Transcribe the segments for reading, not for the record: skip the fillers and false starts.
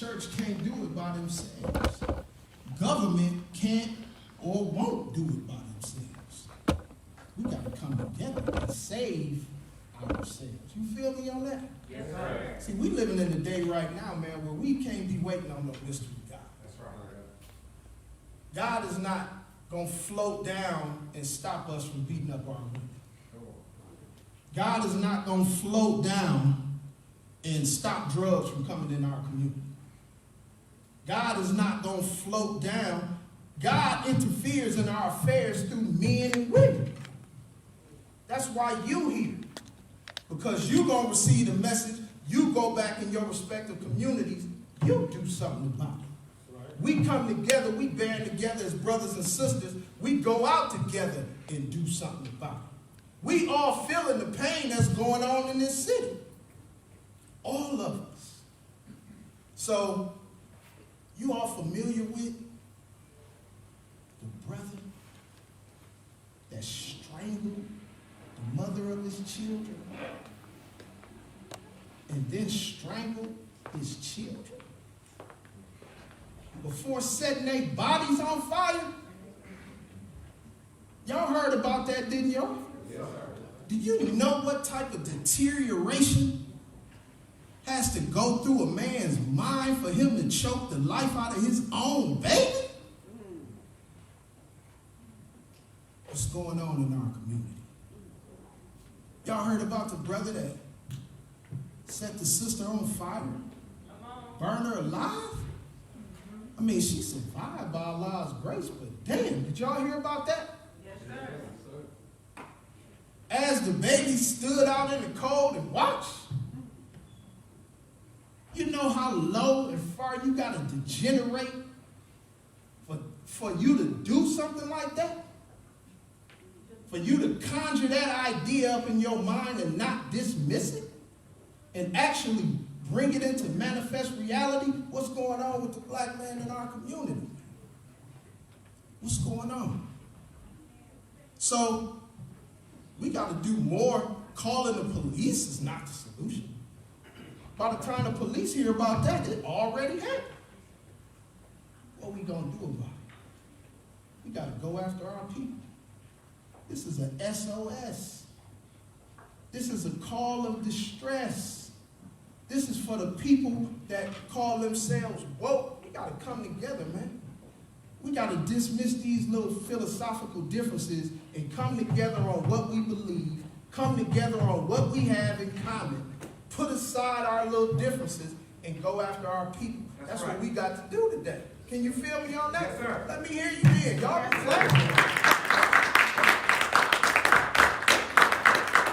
Church can't do it by themselves. Government can't or won't do it by themselves. We got to come together and save ourselves. You feel me on that? Yes, sir. See, we living in a day right now, man, where we can't be waiting on no mystery God. That's right. God is not going to float down and stop us from beating up our women. God is not going to float down and stop drugs from coming in our community. God is not going to float down. God interferes in our affairs through men and women. That's why you here. Because you're going to receive the message. You go back in your respective communities. You do something about it. Right. We come together. We band together as brothers and sisters. We go out together and do something about it. We all feeling the pain that's going on in this city. All of us. So, you all familiar with the brother that strangled the mother of his children and then strangled his children before setting their bodies on fire? Y'all heard about that, didn't y'all? Yes, sir. Do you know what type of deterioration has to go through a man's mind for him to choke the life out of his own baby? What's going on in our community? Y'all heard about the brother that set the sister on fire, burned her alive? I mean, she survived by Allah's grace, but damn, did y'all hear about that? Yes, sir. As the baby stood out in the cold and watched, you know how low and far you got to degenerate for you to do something like that? For you to conjure that idea up in your mind and not dismiss it? And actually bring it into manifest reality? What's going on with the black man in our community? What's going on? So, we got to do more. Calling the police is not the solution. By the time the police hear about that, it already happened. What we going to do about it? We got to go after our people. This is an S.O.S. This is a call of distress. This is for the people that call themselves woke. We got to come together, man. We got to dismiss these little philosophical differences and come together on what we believe, come together on what we have in common, put aside our little differences, and go after our people. That's right. What we got to do today. Can you feel me on that? Yes, sir. Let me hear you then. Y'all be clapping.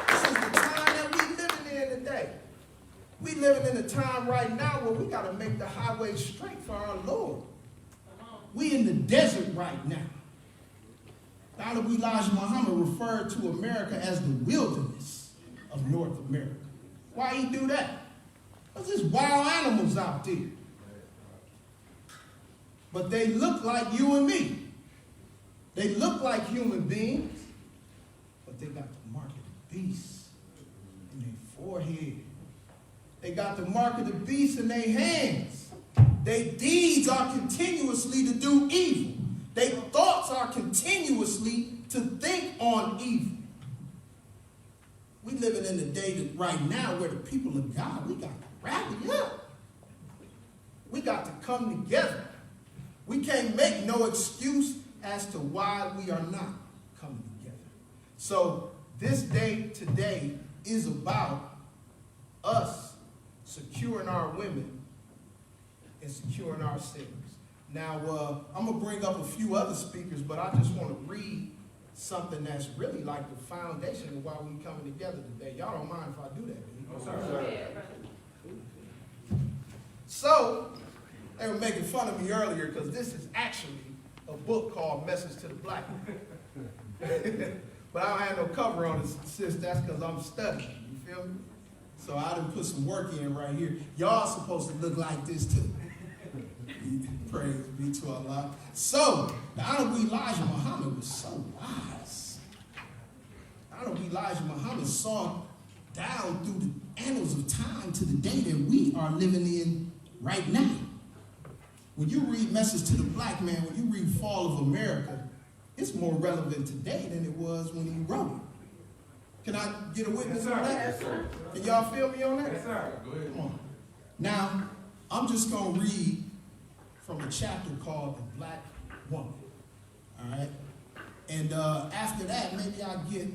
This is the time that we living in today. We living in a time right now where we got to make the highway straight for our Lord. We in the desert right now. Honorable Elijah Muhammad referred to America as the wilderness of North America. Why he do that? Because there's wild animals out there. But they look like you and me. They look like human beings, but they got the mark of the beast in their forehead. They got the mark of the beast in their hands. Their deeds are continuously to do evil. Their thoughts are continuously to think on evil. We living in a day that right now where the people of God, we got to rally up. We got to come together. We can't make no excuse as to why we are not coming together. So this day today is about us securing our women and securing ourselves. Now, I'm going to bring up a few other speakers, but I just want to read something that's really like the foundation of why we coming together today. Y'all don't mind if I do that, do you? No, sir. So, they were making fun of me earlier because this is actually a book called Message to the Black. But I don't have no cover on it, sis. That's because I'm studying. You feel me? So I done put some work in right here. Y'all supposed to look like this too. Praise be to Allah. So, the Honorable Elijah Muhammad was so wise. The Honorable Elijah Muhammad saw down through the annals of time to the day that we are living in right now. when you read Message to the Black Man, when you read Fall of America, it's more relevant today than it was when he wrote it. Can I get a witness on that? Yes, sir. Can y'all feel me on that? Yes, sir. Go ahead. Come on. Now, I'm just going to read from a chapter called The Black Woman. All right? And after that, maybe I'll get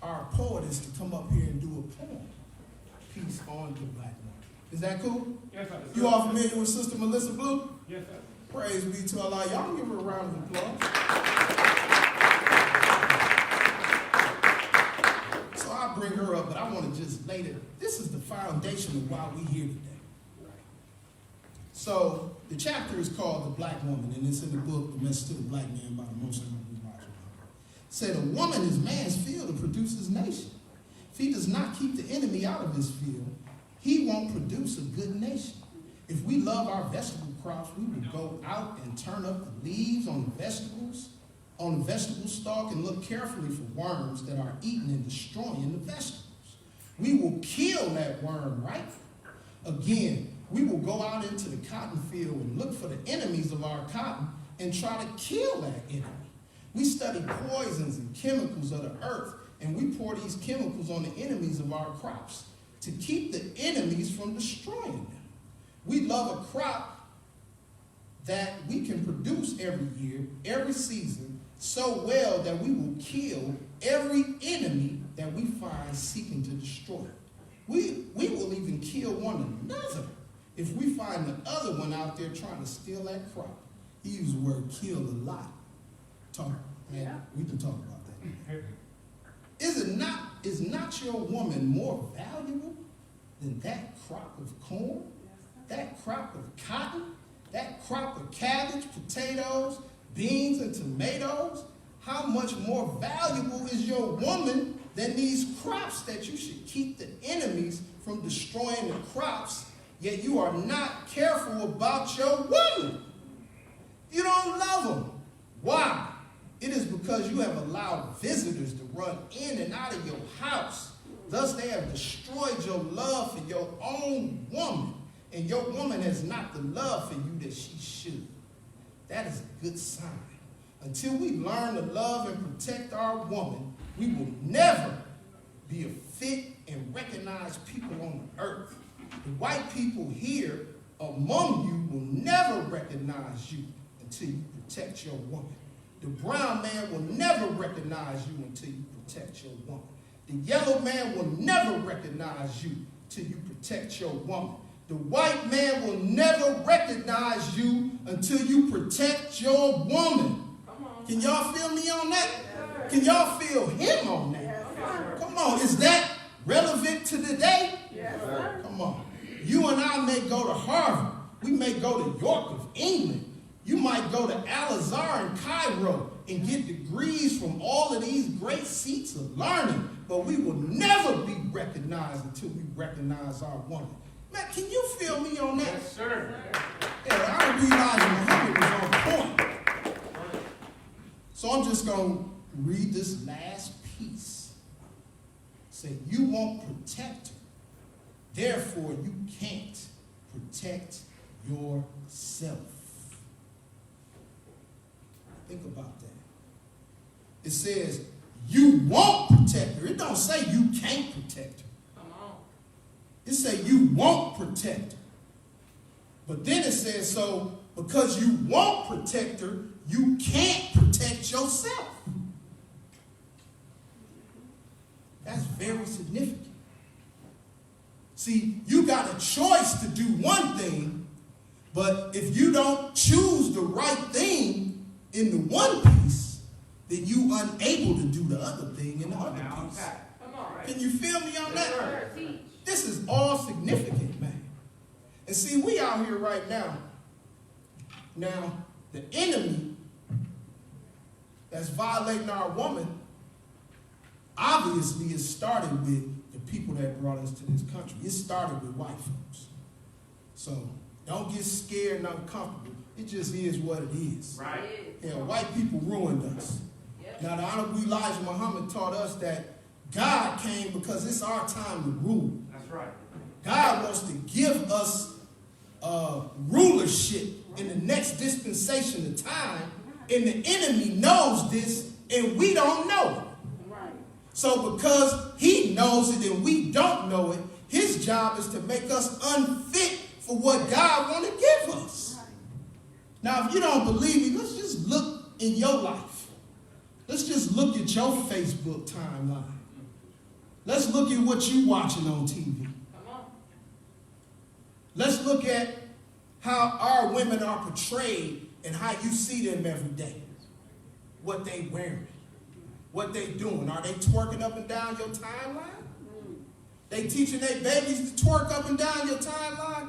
our poetess to come up here and do a poem piece on the Black Woman. Is that cool? Yes, sir. You all familiar with Sister Melissa Blue? Yes, sir. Praise be to Allah. Y'all give her a round of applause. So I'll bring her up, but I want to just lay it. This is the foundation of why we're here today. So the chapter is called The Black Woman, and it's in the book, The Message to the Black Man by the Most High. Said, a woman is man's field to produce his nation. If he does not keep the enemy out of his field, he won't produce a good nation. If we love our vegetable crops, we will go out and turn up the leaves on the vegetable stalk and look carefully for worms that are eating and destroying the vegetables. We will kill that worm, right? Again, we will go out into the cotton field and look for the enemies of our cotton and try to kill that enemy. We study poisons and chemicals of the earth, and we pour these chemicals on the enemies of our crops to keep the enemies from destroying them. We love a crop that we can produce every year, every season, so well that we will kill every enemy that we find seeking to destroy. We will even kill one another if we find the other one out there trying to steal that crop. He used the word kill a lot. We can talk about that. Is not your woman more valuable than that crop of corn, that crop of cotton, that crop of cabbage, potatoes, beans, and tomatoes? How much more valuable is your woman than these crops that you should keep the enemies from destroying the crops, yet you are not careful about your woman? You don't love them. Why? It is because you have allowed visitors to run in and out of your house. Thus, they have destroyed your love for your own woman, and your woman has not the love for you that she should. That is a good sign. Until we learn to love and protect our woman, we will never be a fit and recognized people on the earth. The white people here among you will never recognize you until you protect your woman. The brown man will never recognize you until you protect your woman. The yellow man will never recognize you until you protect your woman. The white man will never recognize you until you protect your woman. Can y'all feel me on that? Can y'all feel him on that? Come on, is that relevant to today? Come on. You and I may go to Harvard. We may go to York of England. You might go to Al-Azhar in Cairo and get degrees from all of these great seats of learning, but we will never be recognized until we recognize our woman. Man, can you feel me on that? Yes, sir. Yeah, I realized Muhammad was on point. So I'm just going to read this last piece. Say, you won't protect her. Therefore, you can't protect yourself. Think about that. It says, you won't protect her. It don't say you can't protect her. Come on. It say you won't protect her. But then it says, so because you won't protect her, you can't protect yourself. That's very significant. See, you got a choice to do one thing, but if you don't choose the right thing in the one piece, then you unable to do the other thing in the other piece. Come on. Can you feel me on that? Sir, teach. This is all significant, man. And see, we out here right now. Now, the enemy that's violating our woman, obviously it started with the people that brought us to this country. It started with white folks. So don't get scared and uncomfortable. It just is what it is. Right. Yeah, white people ruined us. Yep. Now, the Honorable Elijah Muhammad taught us that God came because it's our time to rule. That's right. God wants to give us rulership in the next dispensation of time, and the enemy knows this, and we don't know it. So because he knows it and we don't know it, his job is to make us unfit for what God wants to give us. Now, if you don't believe me, let's just look in your life. Let's just look at your Facebook timeline. Let's look at what you're watching on TV. Let's look at how our women are portrayed and how you see them every day. What they wearing, what they doing. Are they twerking up and down your timeline? They teaching their babies to twerk up and down your timeline?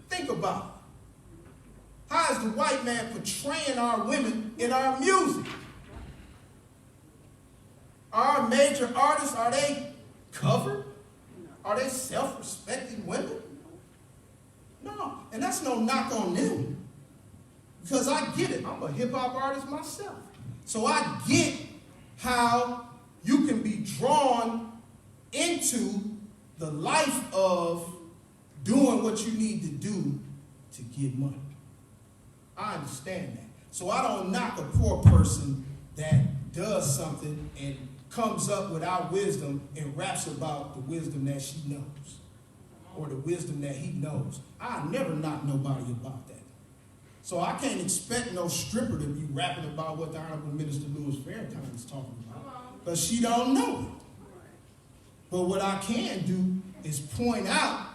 Think about it. How is the white man portraying our women in our music? Our major artists, are they covered? Are they self-respecting women? No, and that's no knock on them. Because I get it. I'm a hip-hop artist myself. So I get how you can be drawn into the life of doing what you need to do to get money. I understand that. So I don't knock a poor person that does something and comes up without wisdom and raps about the wisdom that she knows or the wisdom that he knows. I never knock nobody about that. So I can't expect no stripper to be rapping about what the Honorable Minister Louis Farrakhan is talking about, because she don't know it. But what I can do is point out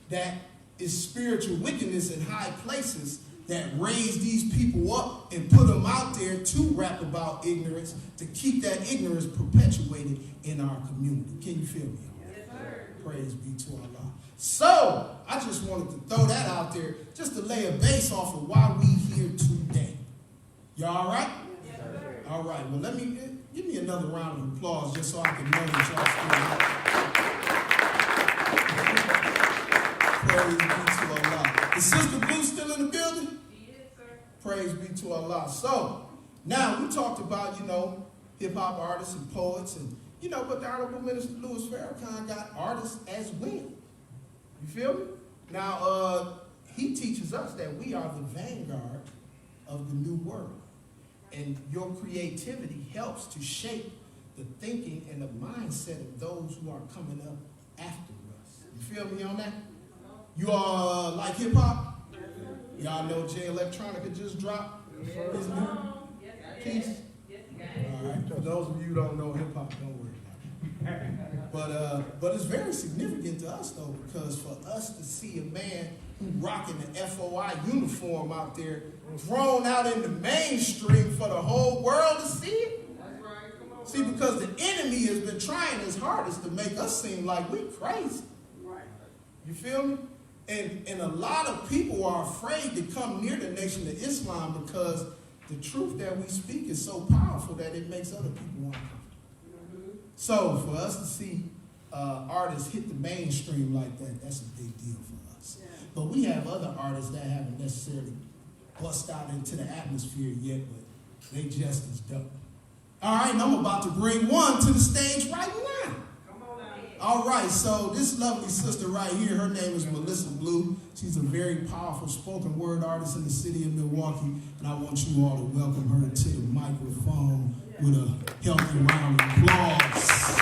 that it's spiritual wickedness in high places that raise these people up and put them out there to rap about ignorance, to keep that ignorance perpetuated in our community. Can you feel me? Yes, sir. Praise be to Allah. So, I just wanted to throw that out there just to lay a base off of why we here today. Y'all all right? Yes, sir. All right. Well, give me another round of applause just so I can know that y'all still here. Praise be to Allah. Is Sister Blue still in the building? Yes, sir. Praise be to Allah. So, now we talked about, hip-hop artists and poets and, but the Honorable Minister Louis Farrakhan got artists as well. You feel me? Now, he teaches us that we are the vanguard of the new world. And your creativity helps to shape the thinking and the mindset of those who are coming up after us. You feel me on that? You all like hip-hop? Y'all know Jay Electronica just dropped his new piece? All right. For those of you who don't know hip-hop, don't worry about it. But it's very significant to us, though, because for us to see a man who rocking the FOI uniform out there thrown out in the mainstream for the whole world to see it. That's right. Come on. See, because the enemy has been trying his hardest to make us seem like we crazy. Right. You feel me? And a lot of people are afraid to come near the Nation of Islam because the truth that we speak is so powerful that it makes other people uncomfortable. So for us to see artists hit the mainstream like that, that's a big deal for us. Yeah. But we have other artists that haven't necessarily bust out into the atmosphere yet, but they just as dope. All right, and I'm about to bring one to the stage right now. Come on now. All right, so this lovely sister right here, her name is Melissa Blue. She's a very powerful spoken word artist in the city of Milwaukee, and I want you all to welcome her to the microphone with a healthy round of applause.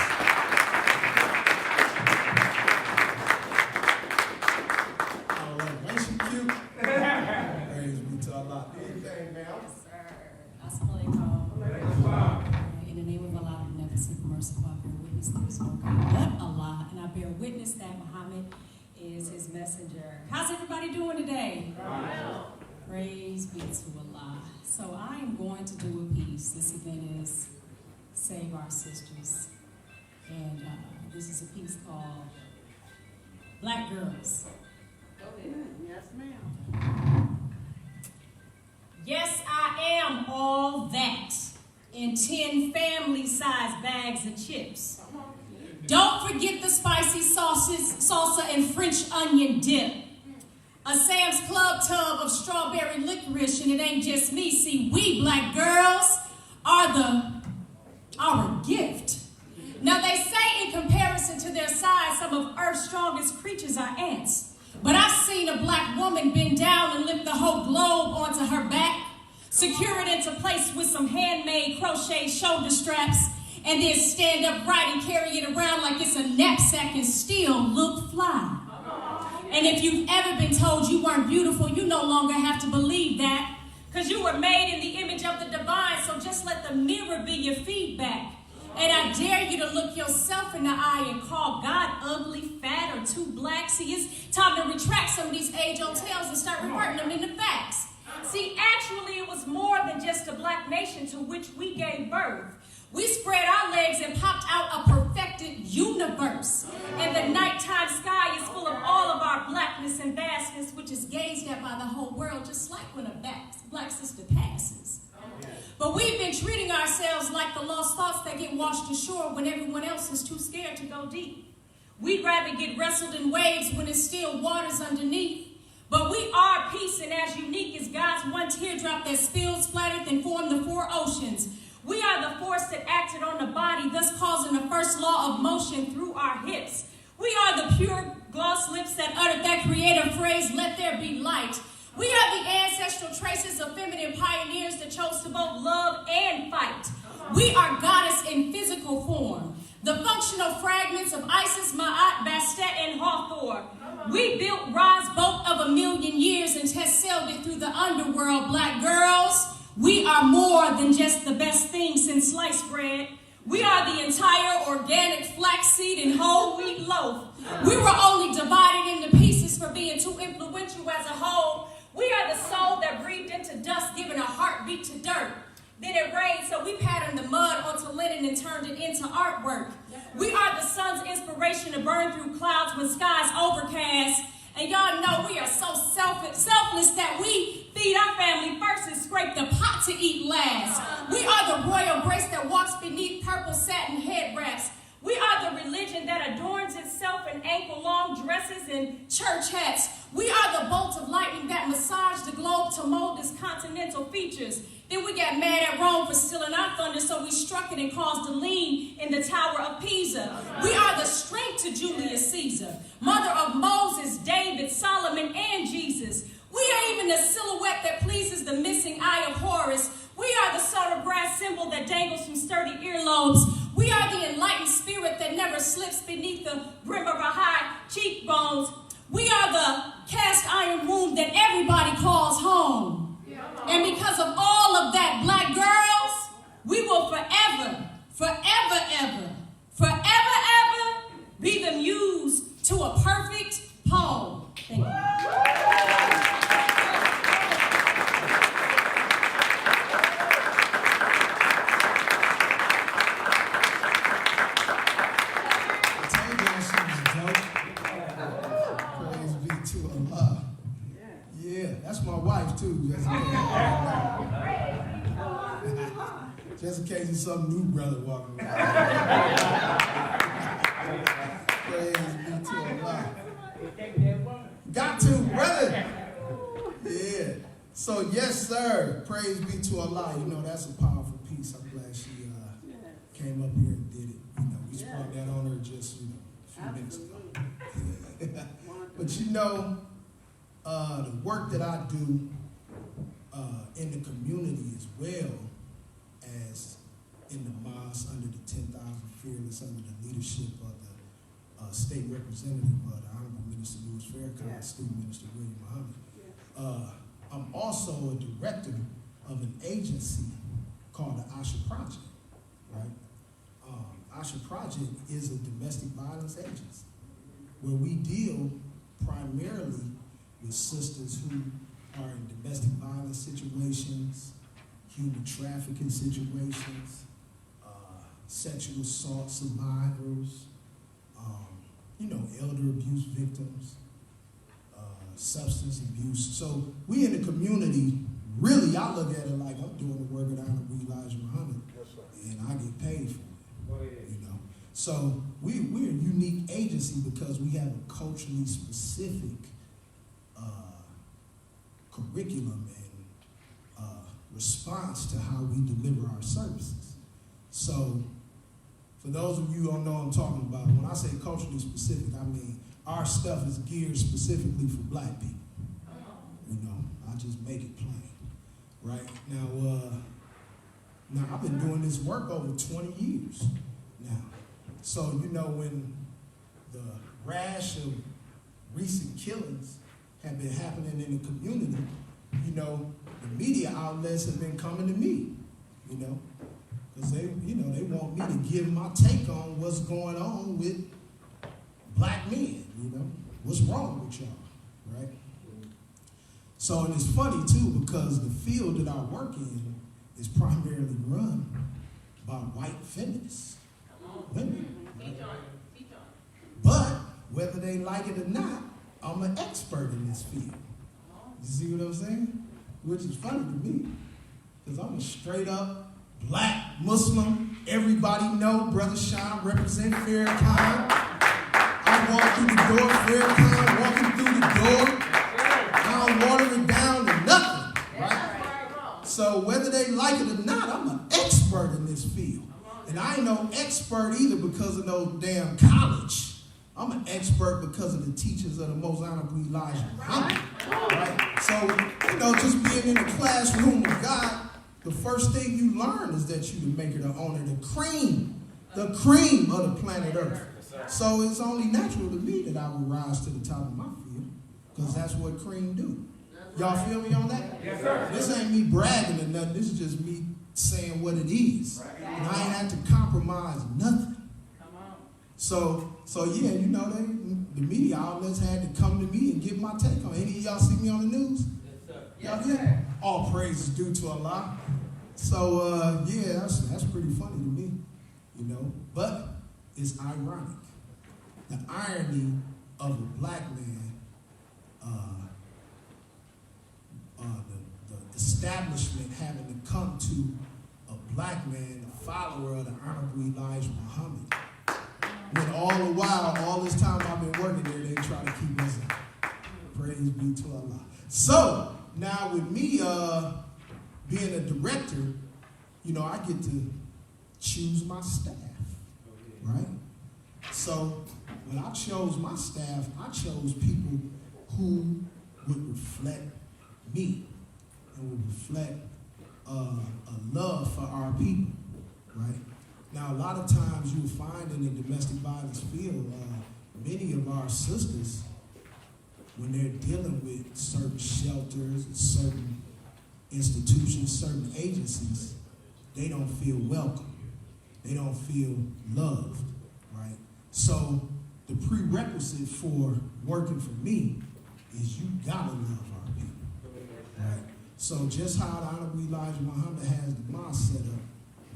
All right, ain't she cute? Praise be to Allah. Anything, ma'am? Yes, sir. Assalamualaikum. In the name of Allah, beneficent, merciful, I bear witness there is no God but Allah, and I bear witness that Muhammad is his messenger. How's everybody doing today? Wow. Praise be to Allah. So I am going to do a piece. This event is Save Our Sisters. And this is a piece called Black Girls. Go ahead. Yes, ma'am. Yes, I am all that in 10 family-sized bags of chips. Don't forget the spicy sauces, salsa, and French onion dip. A Sam's Club tub of strawberry licorice, and it ain't just me. See, we black girls are our gift. Now they say in comparison to their size, some of Earth's strongest creatures are ants. But I've seen a black woman bend down and lift the whole globe onto her back, secure it into place with some handmade crochet shoulder straps, and then stand upright and carry it around like it's a knapsack and still look fly. And if you've ever been told you weren't beautiful, you no longer have to believe that, because you were made in the image of the divine, so just let the mirror be your feedback. And I dare you to look yourself in the eye and call God ugly, fat, or too black. See, it's time to retract some of these age-old tales and start reverting them into facts. See, actually, it was more than just a black nation to which we gave birth. We spread our legs and popped out a perfected universe. And the nighttime sky is full of all of our blackness and vastness, which is gazed at by the whole world, just like when a black sister passes. But we've been treating ourselves like the lost thoughts that get washed ashore when everyone else is too scared to go deep. We'd rather get wrestled in waves when it's still waters underneath. But we are peace, and as unique as God's one teardrop that spilled, splattered, and formed the four oceans. We are the force that acted on the body, thus causing the first law of motion through our hips. We are the pure gloss lips that uttered that creative phrase, let there be light. We are the ancestral traces of feminine pioneers that chose to both love and fight. We are goddess in physical form, the functional fragments of Isis, Ma'at, Bastet, and Hathor. We built Ra's boat of 1,000,000 years and test sailed it through the underworld. Black girls, we are more than just the best thing since sliced bread. We are the entire organic flaxseed and whole wheat loaf. We were only divided into pieces for being too influential as a whole. We are the soul that breathed into dust, giving a heartbeat to dirt. Then it rained, so we patterned the mud onto linen and turned it into artwork. We are the sun's inspiration to burn through clouds when skies overcast. And y'all know we are so selfless that we feed our family first and scrape the pot to eat last. We are the royal grace that walks beneath purple satin head wraps. We are the religion that adorns itself in ankle-long dresses and church hats. We are the bolts of lightning that massage the globe to mold its continental features. Then we got mad at Rome for stealing our thunder, so we struck it and caused a lean in the Tower of Pisa. We are the strength to Julius Caesar, mother of Moses, David, Solomon, and Jesus. We are even the silhouette that pleases the missing eye of Horus. We are the soda brass symbol that dangles from sturdy earlobes. We are the enlightened spirit that never slips beneath the brim of our high cheekbones. We are the cast iron womb that everybody calls home. And because of all of that, black girls, we will forever, ever be the muse to a perfect poem. Thank you. That's my wife too, just in case there's some new brother walking around. Praise be to Allah. Got to, brother. Yeah. So yes, sir. Praise be to Allah. You know, that's a powerful piece. I'm glad she came up here and did it. You know, we sprung that on her just a few minutes ago. But you know, the work that I do in the community as well as in the mosque under the 10,000 Fearless, under the leadership of the state representative of the Honorable Minister Louis Farrakhan, Student Minister William Muhammad. I'm also a director of an agency called the Asha Project, right? Asha Project is a domestic violence agency where we deal primarily with sisters who are in domestic violence situations, human trafficking situations, sexual assault survivors, elder abuse victims, substance abuse. So we in the community, really, I look at it like I'm doing the work of the Honorable Elijah Muhammad, and I get paid for it, So we're a unique agency because we have a culturally specific curriculum and response to how we deliver our services. So for those of you who don't know what I'm talking about, when I say culturally specific, I mean our stuff is geared specifically for black people. You know, I'll just make it plain. Right? Now I've been doing this work over 20 years now. So, you know, when the rash of recent killings have been happening in the community, you know, the media outlets have been coming to me, you know, because they want me to give my take on what's going on with black men, you know, what's wrong with y'all, right? So, and it's funny too, because the field that I work in is primarily run by white feminists, women. Right? But whether they like it or not, I'm an expert in this field. You see what I'm saying? Which is funny to me, because I'm a straight up black Muslim. Everybody know Brother Sean represent Farrakhan. I walk through the door, Farrakhan walking through the door. I don't water it down to nothing, right? So whether they like it or not, I'm an expert in this field. And I ain't no expert either because of no damn college. I'm an expert because of the teachers of the most honorable Elijah Muhammad, right? So, you know, just being in the classroom of God, the first thing you learn is that you're the maker, the owner, the cream of the planet Earth. So it's only natural to me that I would rise to the top of my field, because that's what cream do. Y'all feel me on that? Yes, sir. This ain't me bragging or nothing. This is just me saying what it is. And I ain't had to compromise nothing. So yeah, you know, the media outlets had to come to me and give my take on it. Any of y'all see me on the news? Yes, sir. Y'all did? All praise is due to Allah. So yeah, that's pretty funny to me, you know. But it's ironic. The irony of a black man, the establishment having to come to a black man, a follower of the honorable Elijah Muhammad. When all the while, all this time I've been working there, they try to keep us out. Praise be to Allah. So, now with me being a director, you know, I get to choose my staff, right? So, when I chose my staff, I chose people who would reflect me and would reflect a love for our people, right? Now, a lot of times you'll find in the domestic violence field, many of our sisters, when they're dealing with certain shelters, certain institutions, certain agencies, they don't feel welcome. They don't feel loved, right? So the prerequisite for working for me is you gotta love our people, right? So just how the Honorable Elijah Muhammad has the mosque set up,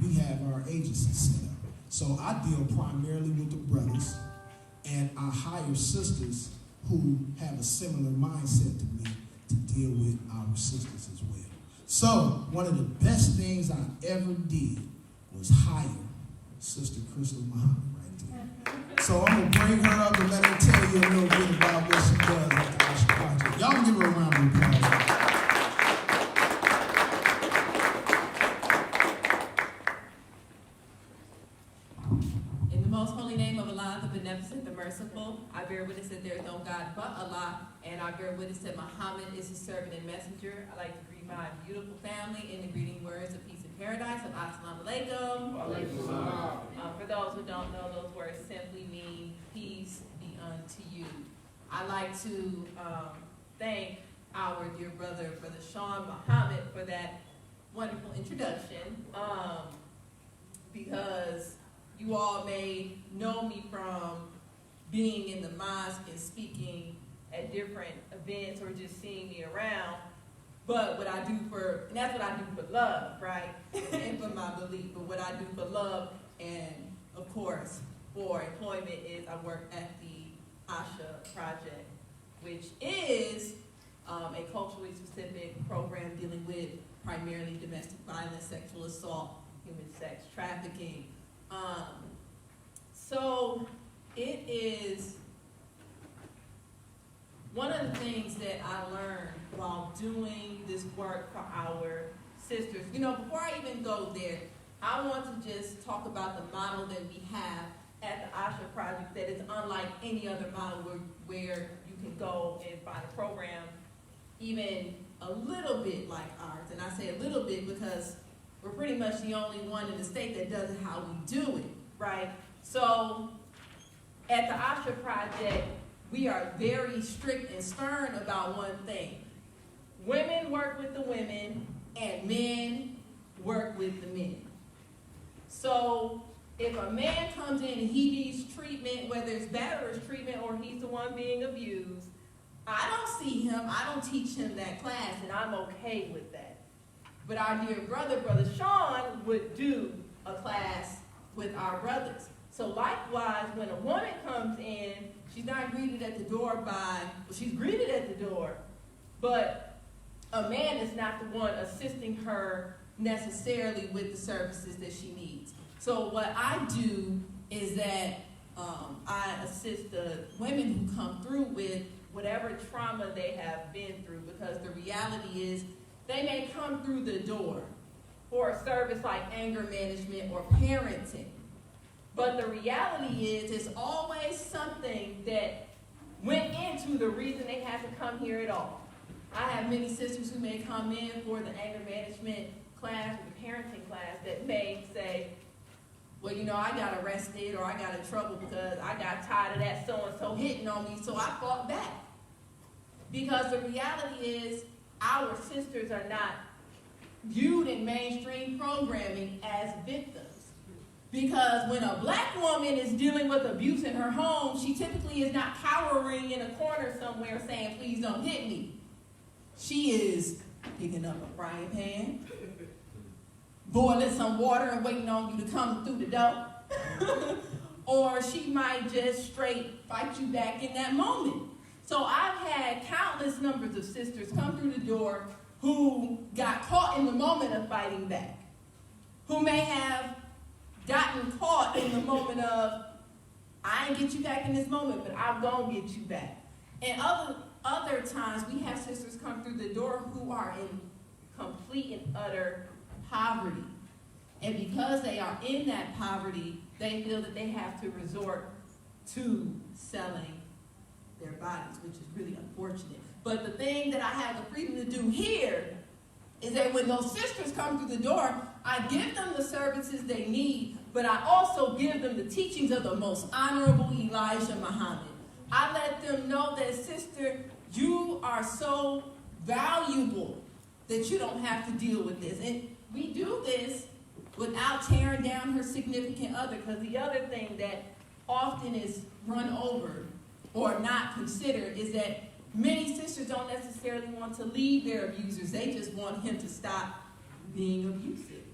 we have our agency set up. So I deal primarily with the brothers, and I hire sisters who have a similar mindset to me to deal with our sisters as well. So one of the best things I ever did was hire Sister Crystal Muhammad right there. So I'm going to bring her up and let her tell you a little bit about what she does at the Asha Project. Y'all give her a round of applause. Most holy name of Allah, the beneficent, the merciful, I bear witness that there is no God but Allah, and I bear witness that Muhammad is his servant and messenger. I like to greet my beautiful family in the greeting words of peace and paradise. Assalamu alaikum. For those who don't know, those words simply mean peace be unto you. I like to thank our dear brother, Brother Sean Muhammad, for that wonderful introduction, because you all may know me from being in the mosque and speaking at different events or just seeing me around. But what I do and that's what I do for love, right? And for my belief. But what I do for love and, of course, for employment is I work at the Asha Project, which is a culturally specific program dealing with primarily domestic violence, sexual assault, human sex trafficking. So it is one of the things that I learned while doing this work for our sisters. You know, before I even go there, I want to just talk about the model that we have at the Asha Project that is unlike any other model where you can go and find a program even a little bit like ours. And I say a little bit because we're pretty much the only one in the state that does it how we do it, right? So at the Asha Project, we are very strict and stern about one thing. Women work with the women and men work with the men. So if a man comes in and he needs treatment, whether it's batterer's treatment or he's the one being abused, I don't see him, I don't teach him that class, and I'm okay with that. But our dear brother, Brother Sean, would do a class with our brothers. So likewise, when a woman comes in, she's not greeted at the door she's greeted at the door, but a man is not the one assisting her necessarily with the services that she needs. So what I do is that I assist the women who come through with whatever trauma they have been through, because the reality is they may come through the door for a service like anger management or parenting. But the reality is it's always something that went into the reason they had to come here at all. I have many sisters who may come in for the anger management class or the parenting class that may say, well, you know, I got arrested or I got in trouble because I got tired of that so-and-so hitting on me, so I fought back. Because the reality is our sisters are not viewed in mainstream programming as victims. Because when a black woman is dealing with abuse in her home, she typically is not cowering in a corner somewhere saying, please don't hit me. She is picking up a frying pan, boiling some water and waiting on you to come through the door. Or she might just straight fight you back in that moment. So I've had countless numbers of sisters come through the door who got caught in the moment of fighting back, who may have gotten caught in the moment of, I ain't get you back in this moment, but I'm gonna get you back. And other times we have sisters come through the door who are in complete and utter poverty. And because they are in that poverty, they feel that they have to resort to selling their bodies, which is really unfortunate. But the thing that I have the freedom to do here is that when those sisters come through the door, I give them the services they need, but I also give them the teachings of the most honorable Elijah Muhammad. I let them know that, sister, you are so valuable that you don't have to deal with this. And we do this without tearing down her significant other, because the other thing that often is run over or not considered is that many sisters don't necessarily want to leave their abusers. They just want him to stop being abusive.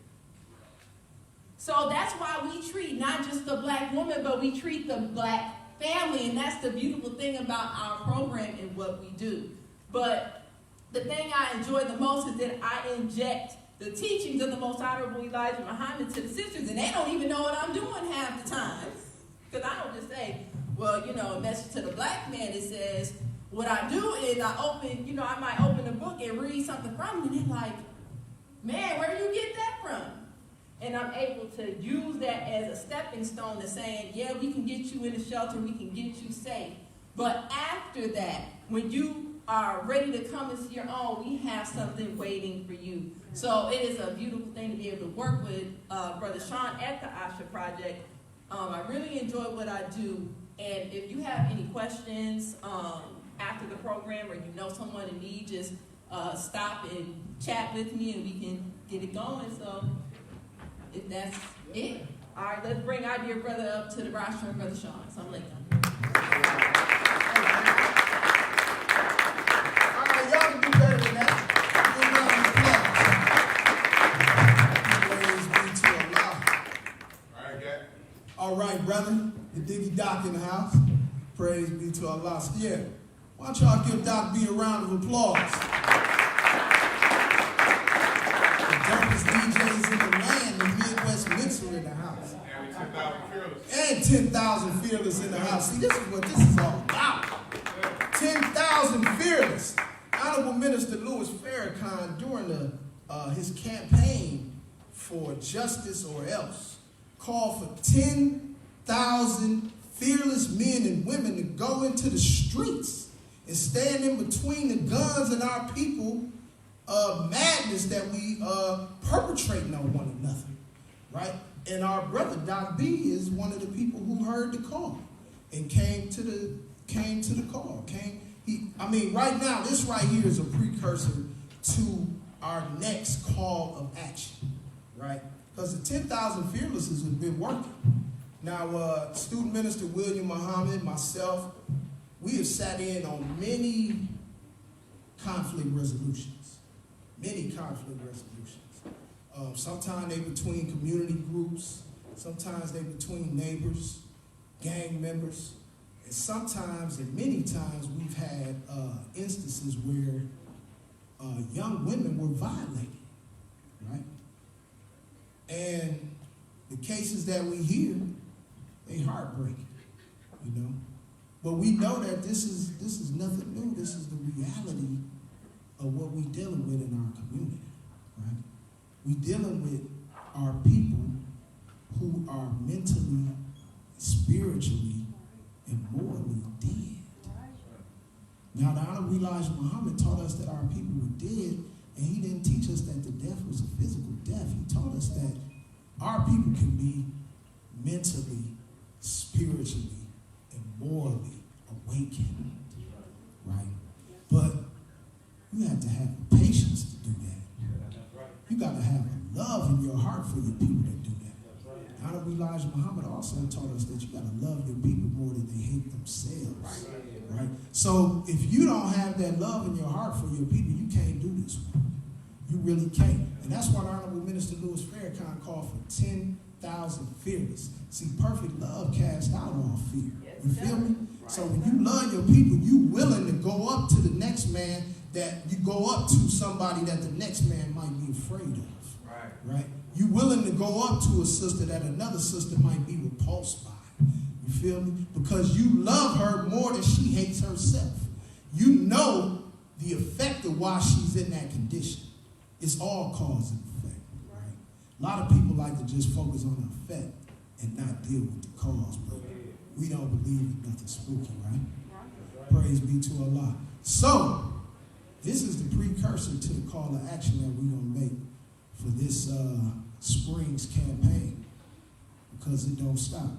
So that's why we treat not just the black woman, but we treat the black family. And that's the beautiful thing about our program and what we do. But the thing I enjoy the most is that I inject the teachings of the most honorable Elijah Muhammad to the sisters, and they don't even know what I'm doing half the time. Because I don't just say, well, you know, a message to the black man, it says, what I do is I might open a book and read something from it, and they're like, man, where do you get that from? And I'm able to use that as a stepping stone to saying, yeah, we can get you in a shelter, we can get you safe. But after that, when you are ready to come into your own, we have something waiting for you. So it is a beautiful thing to be able to work with Brother Sean at the Asha Project. I really enjoy what I do. And if you have any questions after the program, or you know someone in need, just stop and chat with me and we can get it going. So if that's it. All right, let's bring our dear brother up to the rostrum, Brother Sean. So I'm late. All right, y'all can do better than that. Praise be to Allah. All right, Jack. All right, brother. The Diggy Doc in the house. Praise be to Allah. So, yeah, why don't y'all give Doc B a round of applause? The dopest DJs in the land, the Midwest Mixer in the house. And 10,000 fearless. And 10,000 fearless in the house. See, this is what this is all about. 10,000 fearless. Honorable Minister Louis Farrakhan, during his campaign for justice or else, called for 10,000 10,000 fearless men and women to go into the streets and stand in between the guns and our people madness that we perpetrating on one another, right? And our brother Doc B is one of the people who heard the call and came to the call. Right now, this right here is a precursor to our next call of action, right? Because the 10,000 Fearlesses have been working. Now, Student Minister William Muhammad, myself, we have sat in on many conflict resolutions. Sometimes they between community groups, sometimes they between neighbors, gang members, and sometimes and many times we've had instances where young women were violated, right? And the cases that we hear, they heartbreaking, you know. But we know that this is nothing new. This is the reality of what we're dealing with in our community, right? We're dealing with our people who are mentally, spiritually, and morally dead. Now, the Honorable Elijah Muhammad taught us that our people were dead, and he didn't teach us that the death was a physical death. He taught us that our people can be mentally, spiritually, and morally awakened, right? But you have to have the patience to do that. You got to have a love in your heart for your people to do that. Honorable Elijah Muhammad also taught us that you got to love your people more than they hate themselves, right? So if you don't have that love in your heart for your people, you can't do this one. You really can't. And that's why the Honorable Minister Louis Farrakhan called for 10,000 fearless. See, perfect love casts out all fear. You feel me? So when you love your people, you willing to go up to the next man, that you go up to somebody that the next man might be afraid of. Right? You willing to go up to a sister that another sister might be repulsed by. You feel me? Because you love her more than she hates herself. You know the effect of why she's in that condition. It's all cause and effect, right? A lot of people like to just focus on the effect and not deal with the cause, but we don't believe in nothing spooky, right? Praise be to Allah. So, this is the precursor to the call to action that we're going to make for this spring's campaign, because it don't stop.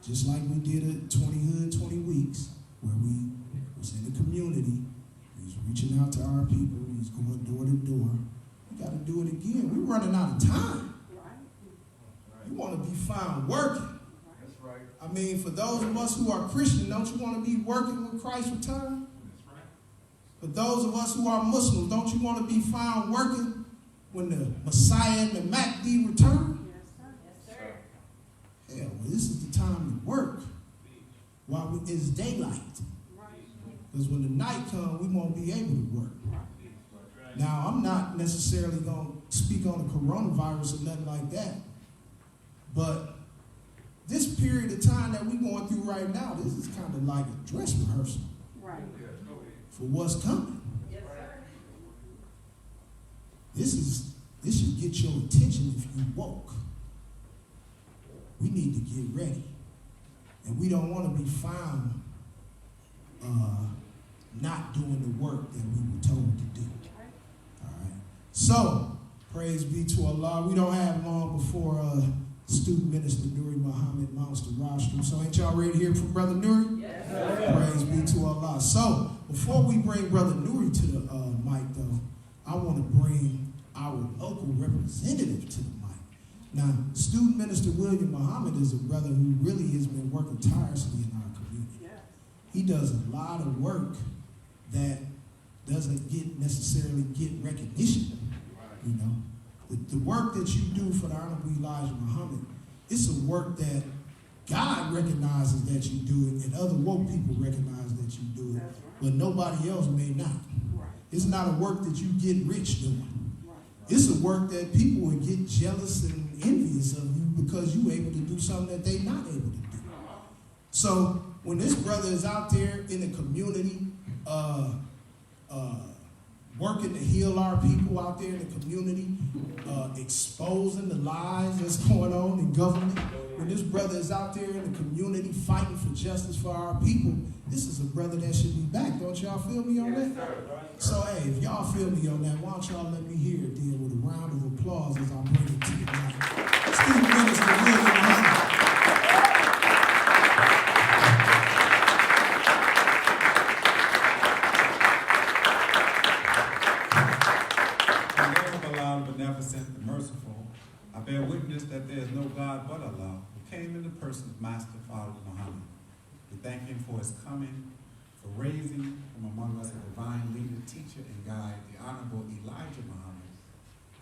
Just like we did at 20 Hood, 20 Weeks, where we was in the community, we was reaching out to our people, we was going door to door. We got to do it again. We're running out of time. You want to be found working. That's right. I mean, for those of us who are Christian, don't you want to be working when Christ returns? That's right. For those of us who are Muslims, don't you want to be found working when the Messiah and the Mahdi return? Yeah, well, this is the time to work while it's daylight. Because when the night comes, we won't be able to work. Now, I'm not necessarily going to speak on the coronavirus or nothing like that, but this period of time that we're going through right now, this is kind of like a dress rehearsal for what's coming. This should get your attention if you woke. We need to get ready. And we don't want to be found not doing the work that we were told to do. All right. So, praise be to Allah. We don't have long before Student Minister Nuri Muhammad mounts the rostrum. So ain't y'all ready to hear from Brother Nuri? Yes. Praise be to Allah. So, before we bring Brother Nuri to the mic, though, I want to bring our local representative to the mic. Now, Student Minister William Muhammad is a brother who really has been working tirelessly in our community. He does a lot of work that doesn't necessarily get recognition. You know, the work that you do for the Honorable Elijah Muhammad, it's a work that God recognizes that you do it, and other woke people recognize that you do it, but nobody else may not. It's not a work that you get rich doing. It's a work that people will get jealous and envious of you because you're able to do something that they're not able to do. So when this brother is out there in the community, working to heal our people out there in the community, exposing the lies that's going on in government. When this brother is out there in the community fighting for justice for our people, this is a brother that should be back. Don't y'all feel me on that? So, hey, if y'all feel me on that, why don't y'all let me hear it then with a round of applause as I bring it to you tonight. Student Minister William. Beneficent and merciful, I bear witness that there is no God but Allah, who came in the person of Master Father Muhammad. We thank him for his coming, for raising from among us a divine leader, teacher, and guide, the Honorable Elijah Muhammad.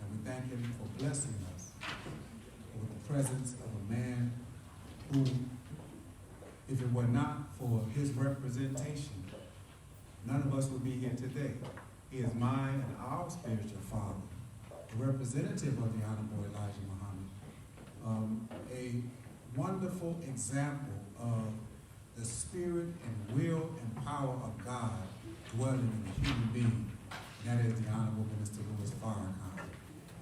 And we thank him for blessing us with the presence of a man who, if it were not for his representation, none of us would be here today. He is mine and our spiritual father, the representative of the Honorable Elijah Muhammad, a wonderful example of the spirit and will and power of God dwelling in a human being. And that is the Honorable Minister Farrakhan.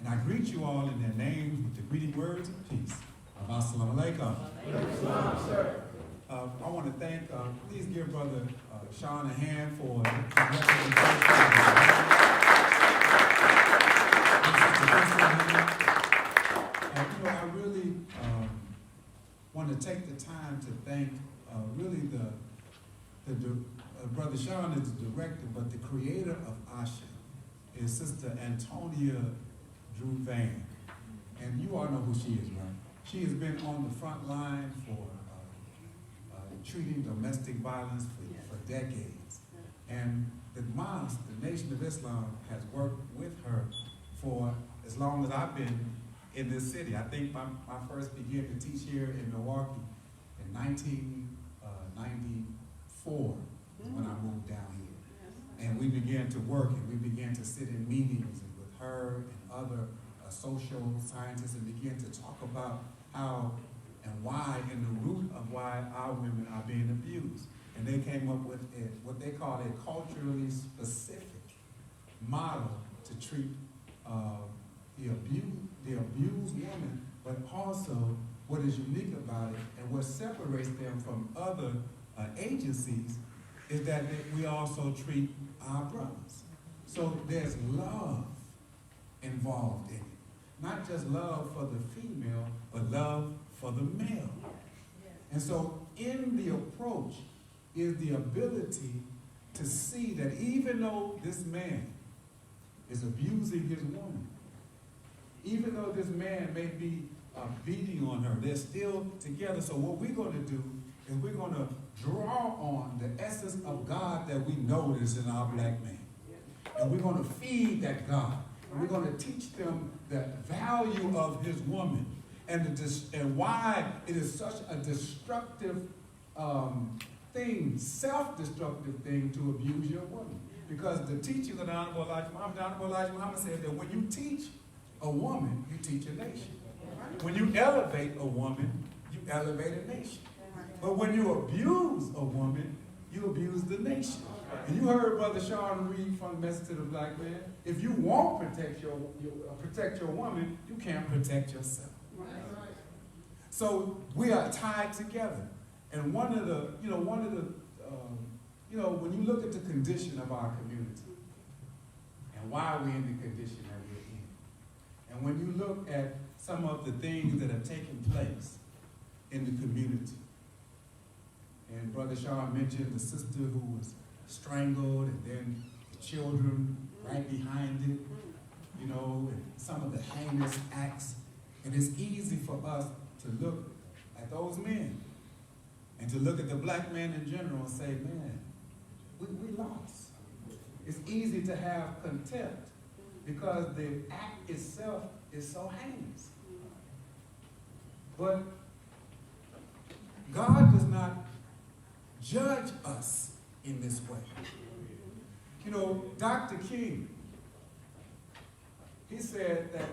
And I greet you all in their names with the greeting words of peace. Assalamu alaikum. I want to thank, please give Brother Sean a hand for the I really want to take the time to thank really Brother Sean is the director, but the creator of Asha is Sister Antonia Drew Van. And you all know who she is, right? She has been on the front line for treating domestic violence for decades. And the mosque, the Nation of Islam, has worked with her for as long as I've been in this city. I think I first began to teach here in Milwaukee in 1994 when I moved down here. And we began to work and we began to sit in meetings with her and other social scientists and began to talk about how and why and the root of why our women are being abused. And they came up with what they call a culturally specific model to treat the abused woman, but also what is unique about it and what separates them from other agencies is that we also treat our brothers. So there's love involved in it. Not just love for the female, but love for the male. And so in the approach is the ability to see that even though this man is abusing his woman, even though this man may be beating on her, they're still together. So what we're going to do is we're going to draw on the essence of God that we know is in our black man. And we're going to feed that God. And we're going to teach them the value of his woman and why it is such a destructive thing, self-destructive thing to abuse your woman. Because the teaching of the Honorable Elijah Muhammad said that when you teach a woman, you teach a nation. When you elevate a woman, you elevate a nation. But when you abuse a woman, you abuse the nation. And you heard Brother Sean read from the Message to the Black Man. If you won't protect your woman, you can't protect yourself. So we are tied together. And when you look at the condition of our community and why we're in the condition that we're in, and when you look at some of the things that have taken place in the community, and Brother Sean mentioned the sister who was strangled, and then the children right behind it, and some of the heinous acts. And it's easy for us to look at those men and to look at the black man in general and say, man, we lost. It's easy to have contempt because the act itself is so heinous. But God does not judge us in this way. Dr. King, he said that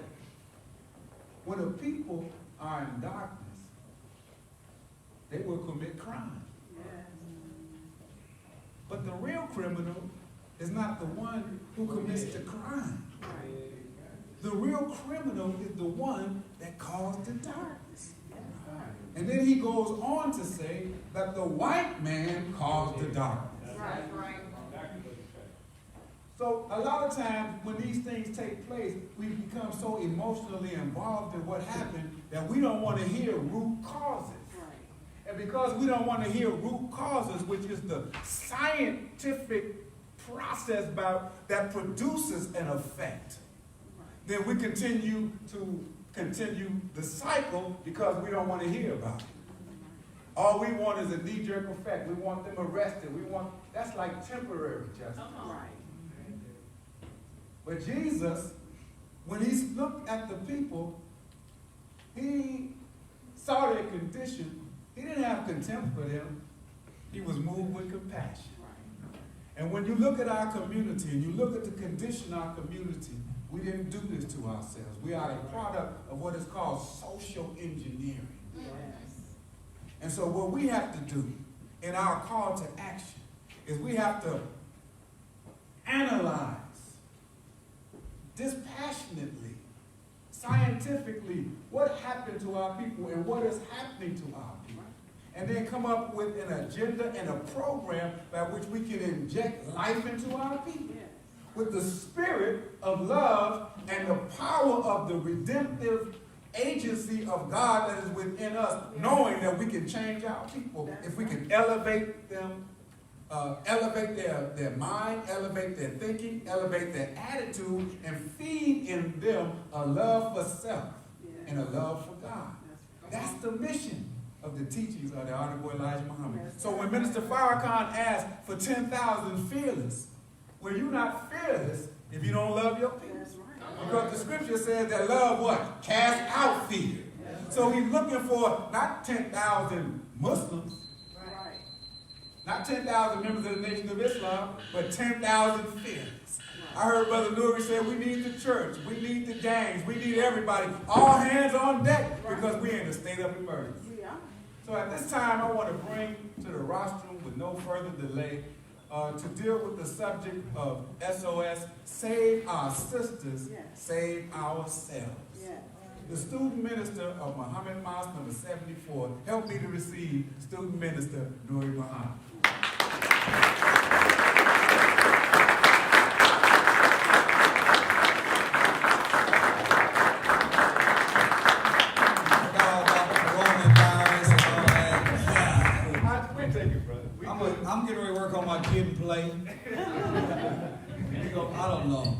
when a people are in darkness, they will commit crime. But the real criminal is not the one who commits the crime. The real criminal is the one that caused the darkness. And then he goes on to say that the white man caused the darkness. Right. So a lot of times when these things take place, we become so emotionally involved in what happened that we don't want to hear root causes. And because we don't want to hear root causes, which is the scientific process that produces an effect, then we continue the cycle because we don't want to hear about it. All we want is a knee-jerk effect. We want them arrested. That's like temporary justice. But Jesus, when he looked at the people, he saw their condition. He didn't have contempt for them. He was moved with compassion. And when you look at our community and you look at the condition of our community, we didn't do this to ourselves. We are a product of what is called social engineering. And so what we have to do in our call to action is we have to analyze dispassionately, scientifically, what happened to our people and what is happening to our people. And then come up with an agenda and a program by which we can inject life into our people with the spirit of love and the power of the redemptive agency of God that is within us, knowing that we can change our people if we can elevate them, elevate their mind, elevate their thinking, elevate their attitude, and feed in them a love for self and a love for God. That's the mission of the teachings of the Honorable Elijah Muhammad. So when Minister Farrakhan asked for 10,000 fearless, well, you're not fearless if you don't love your people. Because the scripture says that love what? Cast out fear. So he's looking for not 10,000 Muslims, not 10,000 members of the Nation of Islam, but 10,000 fearless. I heard Brother Nuri say we need the church, we need the gangs, we need everybody, all hands on deck, because we're in a state of emergency. So at this time, I want to bring to the rostrum with no further delay to deal with the subject of S.O.S, Save Our Sisters, Save Ourselves. The student minister of Muhammad Mosque number 74, help me to receive student minister Nuri Muhammad. I'm getting ready to work on my kid and play. I don't know.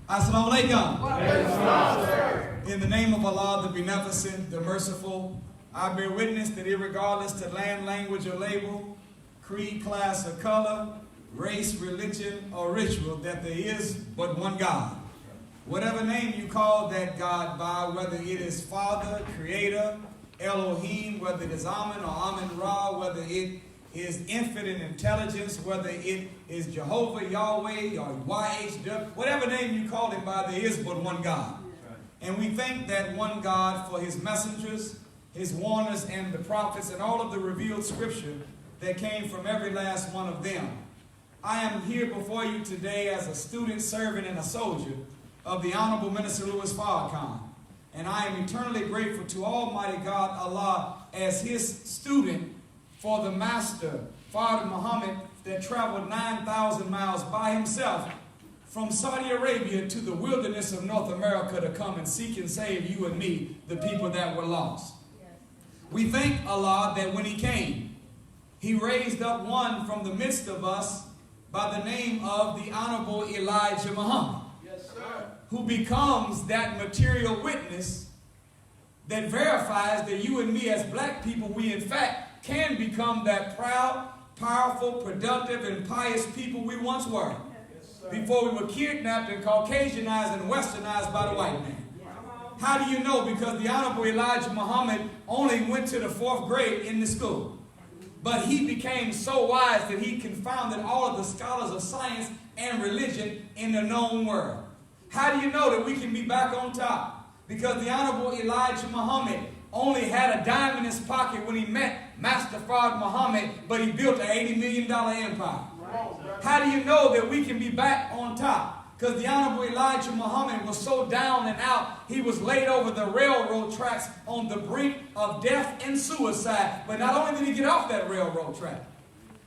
Assalamu alaikum. In the name of Allah, the Beneficent, the Merciful, I bear witness that irregardless to land, language, or label, creed, class, or color, race, religion, or ritual, that there is but one God. Whatever name you call that God by, whether it is Father, Creator, Elohim, whether it is Amen or Amen Ra, whether it is infinite intelligence, whether it is Jehovah, Yahweh, or YHW, whatever name you call him by, there is but one God. And we thank that one God for his messengers, his warners, and the prophets, and all of the revealed scripture that came from every last one of them. I am here before you today as a student, servant, and a soldier of the Honorable Minister Louis Farrakhan. And I am eternally grateful to Almighty God, Allah, as his student for the Master, Father Muhammad, that traveled 9,000 miles by himself from Saudi Arabia to the wilderness of North America to come and seek and save you and me, the people that were lost. We thank Allah that when he came, he raised up one from the midst of us by the name of the Honorable Elijah Muhammad, who becomes that material witness that verifies that you and me as black people, we in fact can become that proud, powerful, productive, and pious people we once were before we were kidnapped and Caucasianized and westernized by the white man. How do you know? Because the Honorable Elijah Muhammad only went to the 4th grade in the school. But he became so wise that he confounded all of the scholars of science and religion in the known world. How do you know that we can be back on top? Because the Honorable Elijah Muhammad only had a dime in his pocket when he met Master Fard Muhammad, but he built an $80 million empire. How do you know that we can be back on top? Because the Honorable Elijah Muhammad was so down and out, he was laid over the railroad tracks on the brink of death and suicide. But not only did he get off that railroad track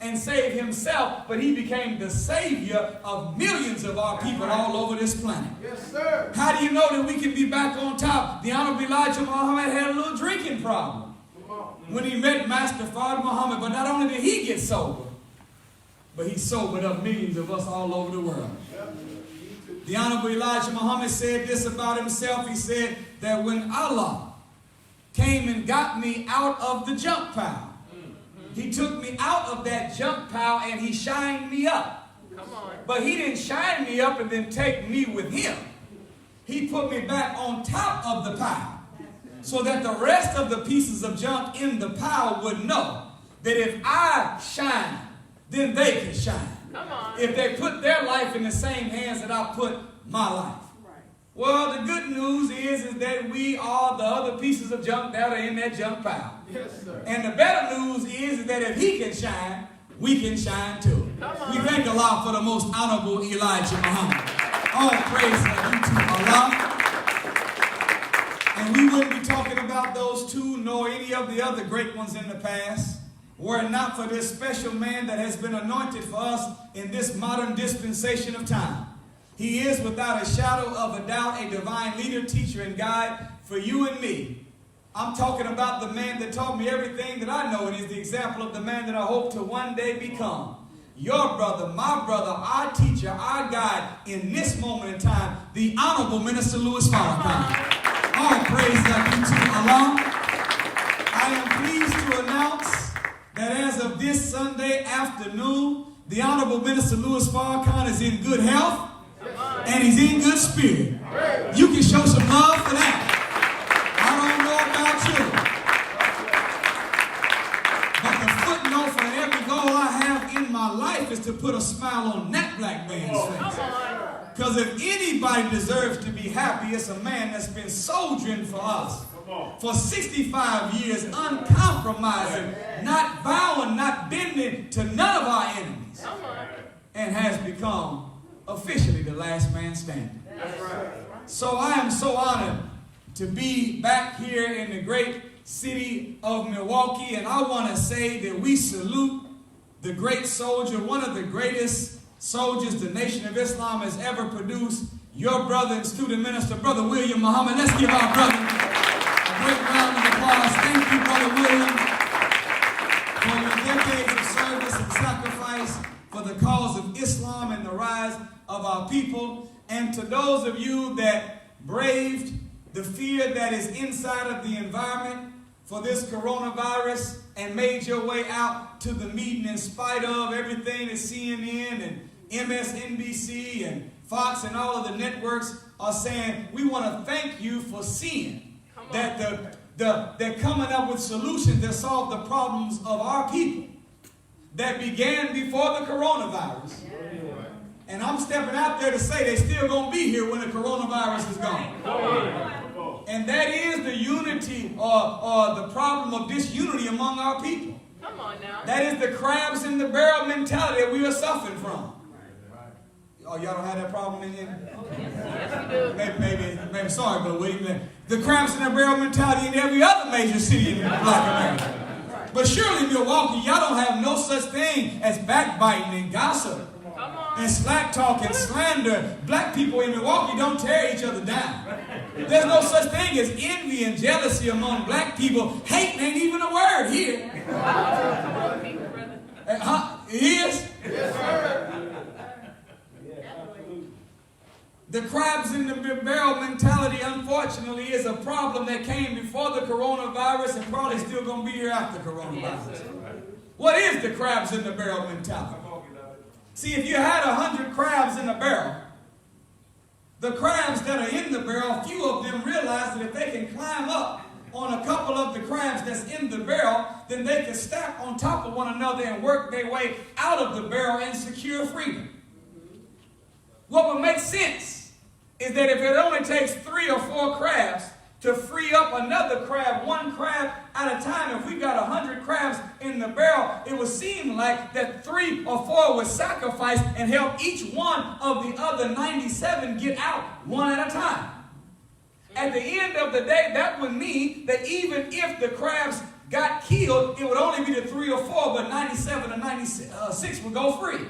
and save himself, but he became the savior of millions of our people all over this planet. Yes, sir. How do you know that we can be back on top? The Honorable Elijah Muhammad had a little drinking problem when he met Master Farrakhan Muhammad. But not only did he get sober, but he sobered up millions of us all over the world. The Honorable Elijah Muhammad said this about himself. He said that when Allah came and got me out of the junk pile, he took me out of that junk pile and he shined me up. But he didn't shine me up and then take me with him. He put me back on top of the pile so that the rest of the pieces of junk in the pile would know that if I shine, then they can shine. If they put their life in the same hands that I put my life. Well, the good news is that we are the other pieces of junk that are in that junk pile. Yes, sir. And the better news is that if he can shine, we can shine too. We thank Allah for the most honorable Elijah Muhammad. All praise to Allah. And we wouldn't be talking about those two nor any of the other great ones in the past were it not for this special man that has been anointed for us in this modern dispensation of time. He is without a shadow of a doubt a divine leader, teacher, and guide for you and me. I'm talking about the man that taught me everything that I know and is the example of the man that I hope to one day become. Your brother, my brother, our teacher, our guide in this moment in time, the Honorable Minister Louis Farrakhan. All praise be to Allah. I am pleased to announce that as of this Sunday afternoon, the Honorable Minister Louis Farrakhan is in good health and he's in good spirit. You can show some love for that. I don't know about you, but the footnote for every goal I have in my life is to put a smile on that black man's face. Because if anybody deserves to be happy, it's a man that's been soldiering for us for 65 years, uncompromising, not bowing, not bending to none of our enemies, and has become officially the last man standing. So I am so honored to be back here in the great city of Milwaukee, and I want to say that we salute the great soldier, one of the greatest soldiers the Nation of Islam has ever produced, your brother and student minister, Brother William Muhammad. Let's give our brother a great round of applause. Thank you, Brother William, for your decades of service and sacrifice for the cause of Islam and the rise of our people. And to those of you that braved the fear that is inside of the environment for this coronavirus and made your way out to the meeting in spite of everything that CNN and MSNBC and Fox and all of the networks are saying, we want to thank you for seeing that they're coming up with solutions that solve the problems of our people that began before the coronavirus. And I'm stepping out there to say they're still going to be here when the coronavirus is gone. And that is the unity or the problem of disunity among our people. Come on now. That is the crabs in the barrel mentality that we are suffering from. Oh, y'all don't have that problem in here? Yes, we do. Maybe, sorry, but William. The crabs in the barrel mentality in every other major city in Black America. But surely Milwaukee, y'all don't have no such thing as backbiting and gossip and slack talk and slander. Black people in Milwaukee don't tear each other down. There's no such thing as envy and jealousy among black people. Hate ain't even a word here. It is? Yes, sir. The crabs in the barrel mentality, unfortunately, is a problem that came before the coronavirus and probably still going to be here after coronavirus. What is the crabs in the barrel mentality? See, if you had 100 crabs in a barrel, the crabs that are in the barrel, a few of them realize that if they can climb up on a couple of the crabs that's in the barrel, then they can stack on top of one another and work their way out of the barrel and secure freedom. What would make sense is that if it only takes 3 or 4 crabs to free up another crab, one crab at a time. If we got 100 crabs in the barrel, it would seem like that 3 or 4 would sacrifice and help each one of the other 97 get out one at a time. At the end of the day, that would mean that even if the crabs got killed, it would only be the 3 or 4, but 97 or 96 would go free.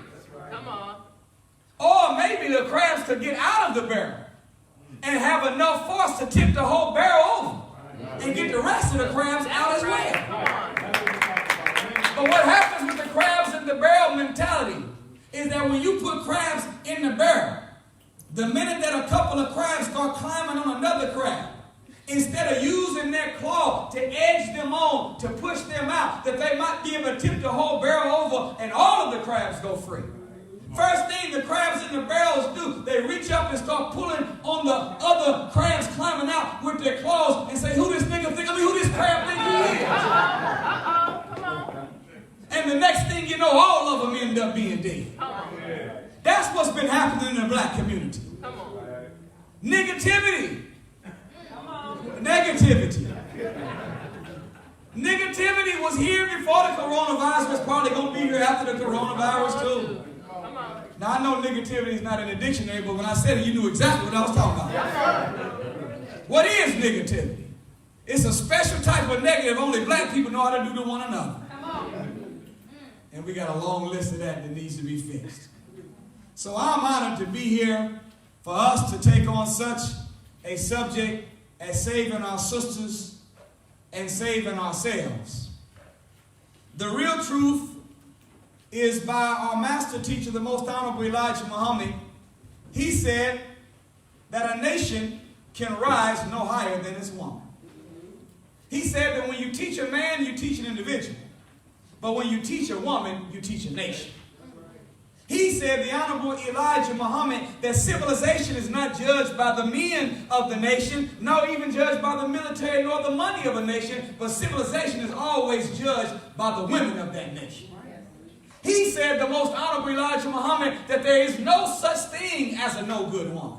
Come on. Or maybe the crabs could get out of the barrel and have enough force to tip the whole barrel over and get the rest of the crabs out as well. But what happens with the crabs in the barrel mentality is that when you put crabs in the barrel, the minute that a couple of crabs start climbing on another crab, instead of using their claw to edge them on, to push them out, that they might be able to tip the whole barrel over and all of the crabs go free. First thing the crabs in the barrels do, they reach up and start pulling on the other crabs climbing out with their claws and say, who this crab think he is? Come on. And the next thing you know, all of them end up being dead. That's what's been happening in the black community. Come on. Negativity. Negativity. Negativity was here before the coronavirus. It's probably going to be here after the coronavirus too. Now, I know negativity is not in the dictionary, but when I said it, you knew exactly what I was talking about. What is negativity? It's a special type of negative only black people know how to do to one another. And we got a long list of that needs to be fixed. So I'm honored to be here for us to take on such a subject as saving our sisters and saving ourselves. The real truth is by our master teacher, the most honorable Elijah Muhammad. He said that a nation can rise no higher than its woman. He said that when you teach a man, you teach an individual. But when you teach a woman, you teach a nation. He said, the honorable Elijah Muhammad, that civilization is not judged by the men of the nation, nor even judged by the military nor the money of a nation, but civilization is always judged by the women of that nation. He said, the most honorable Elijah Muhammad, that there is no such thing as a no good woman.